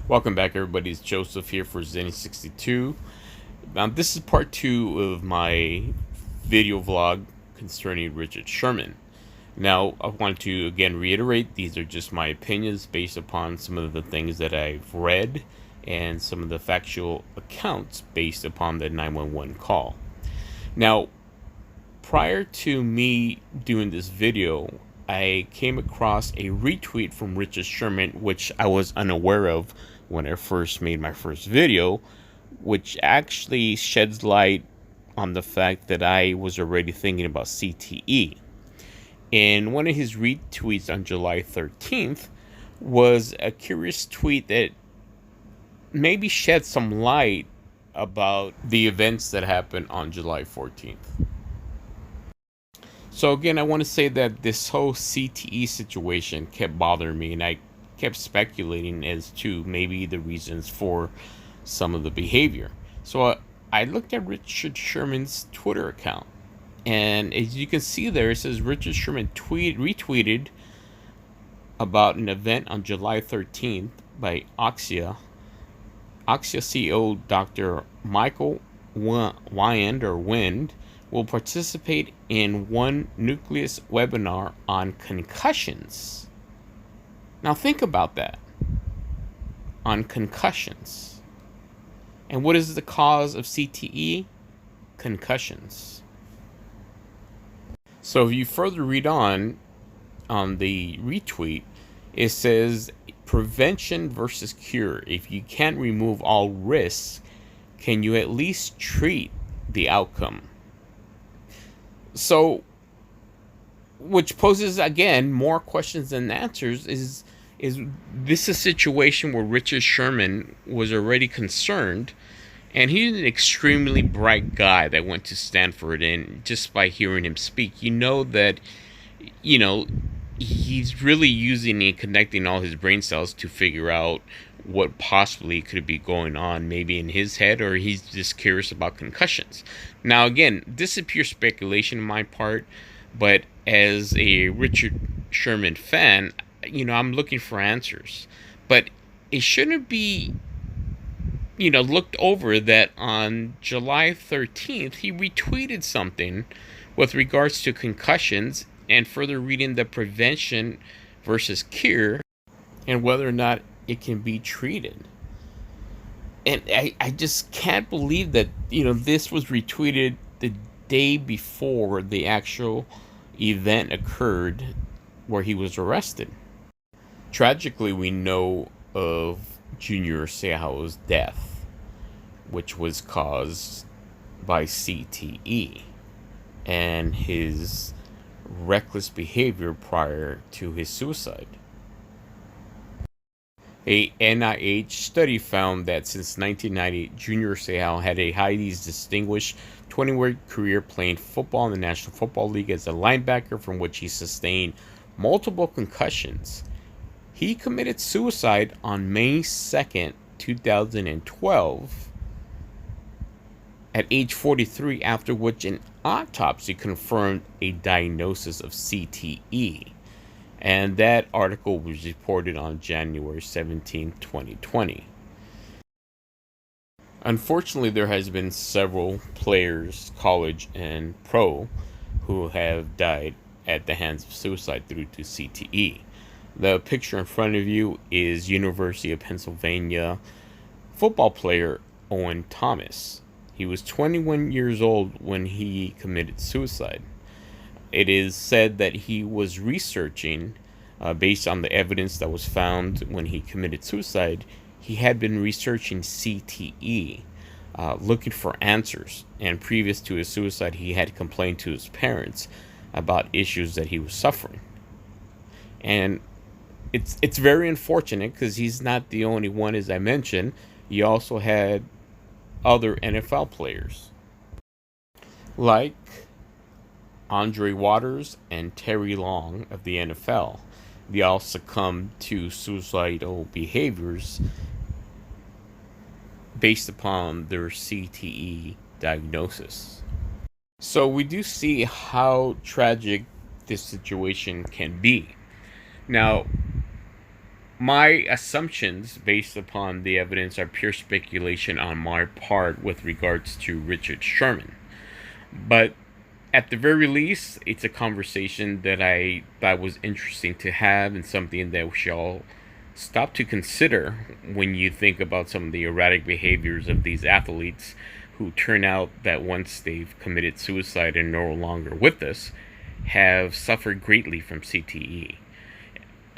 Welcome back, everybody. It's Joseph here for Zenny62. This is part 2 of my video vlog concerning Richard Sherman. Now, I want to again reiterate, these are just my opinions based upon some of the things that I've read and some of the factual accounts based upon the 911 call. Now, prior to me doing this video, I came across a retweet from Richard Sherman, which I was unaware of when I first made my first video, which actually sheds light on the fact that I was already thinking about CTE. And one of his retweets on July 13th was a curious tweet that maybe shed some light about the events that happened on July 14th. So again, I want to say that this whole CTE situation kept bothering me, and I kept speculating as to maybe the reasons for some of the behavior. So I looked at Richard Sherman's Twitter account, and as you can see there, it says Richard Sherman retweeted about an event on July 13th by Oxia CEO Dr. Michael Wind will participate in one Nucleus webinar on concussions. Now think about that. On concussions. And what is the cause of CTE? Concussions. So if you further read on the retweet, it says prevention versus cure. If you can't remove all risks, can you at least treat the outcome? So, which poses again more questions than answers. Is this a situation where Richard Sherman was already concerned, and he's an extremely bright guy that went to Stanford, and just by hearing him speak, you know that, he's really using and connecting all his brain cells to figure out what possibly could be going on maybe in his head, or he's just curious about concussions. Now again, this is pure speculation on my part, but as a Richard Sherman fan, I'm looking for answers. But it shouldn't be looked over that on July 13th he retweeted something with regards to concussions, and further reading the prevention versus cure and whether or not it can be treated. And I just can't believe that, this was retweeted the day before the actual event occurred where he was arrested. Tragically, we know of Junior Seau's death, which was caused by CTE and his reckless behavior prior to his suicide. A NIH study found that since 1990, Junior Seau had a highly distinguished 20-year career playing football in the National Football League as a linebacker, from which he sustained multiple concussions. He committed suicide on May 2nd, 2012, at age 43, after which an autopsy confirmed a diagnosis of CTE. And that article was reported on January 17, 2020. Unfortunately, there has been several players, college and pro, who have died at the hands of suicide due to CTE. The picture in front of you is University of Pennsylvania football player Owen Thomas. He was 21 years old when he committed suicide. It is said that he was researching, based on the evidence that was found when he committed suicide, he had been researching CTE, looking for answers. And previous to his suicide, he had complained to his parents about issues that he was suffering. And it's very unfortunate because he's not the only one, as I mentioned. He also had other NFL players like Andre Waters and Terry Long of the NFL. They all succumbed to suicidal behaviors based upon their CTE diagnosis. So we do see how tragic this situation can be. Now, My assumptions based upon the evidence are pure speculation on my part with regards to Richard Sherman. But at the very least, it's a conversation that I thought was interesting to have and something that we should all stop to consider when you think about some of the erratic behaviors of these athletes who turn out that once they've committed suicide and no longer with us, have suffered greatly from CTE.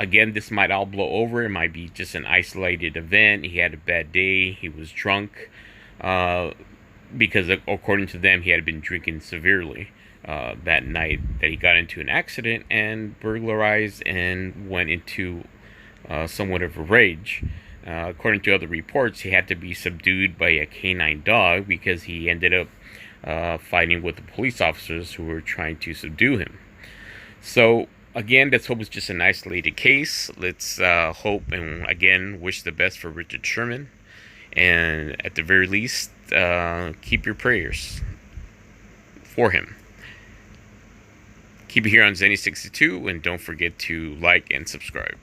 Again, this might all blow over. It might be just an isolated event. He had a bad day. He was drunk. Uh, because according to them, he had been drinking severely that night that he got into an accident and burglarized and went into somewhat of a rage. According to other reports, he had to be subdued by a canine dog because he ended up fighting with the police officers who were trying to subdue him. So, again, let's hope it's just an isolated case. Let's hope and, again, wish the best for Richard Sherman. And at the very least, keep your prayers for him. Keep it here on Zenny62, and don't forget to like and subscribe.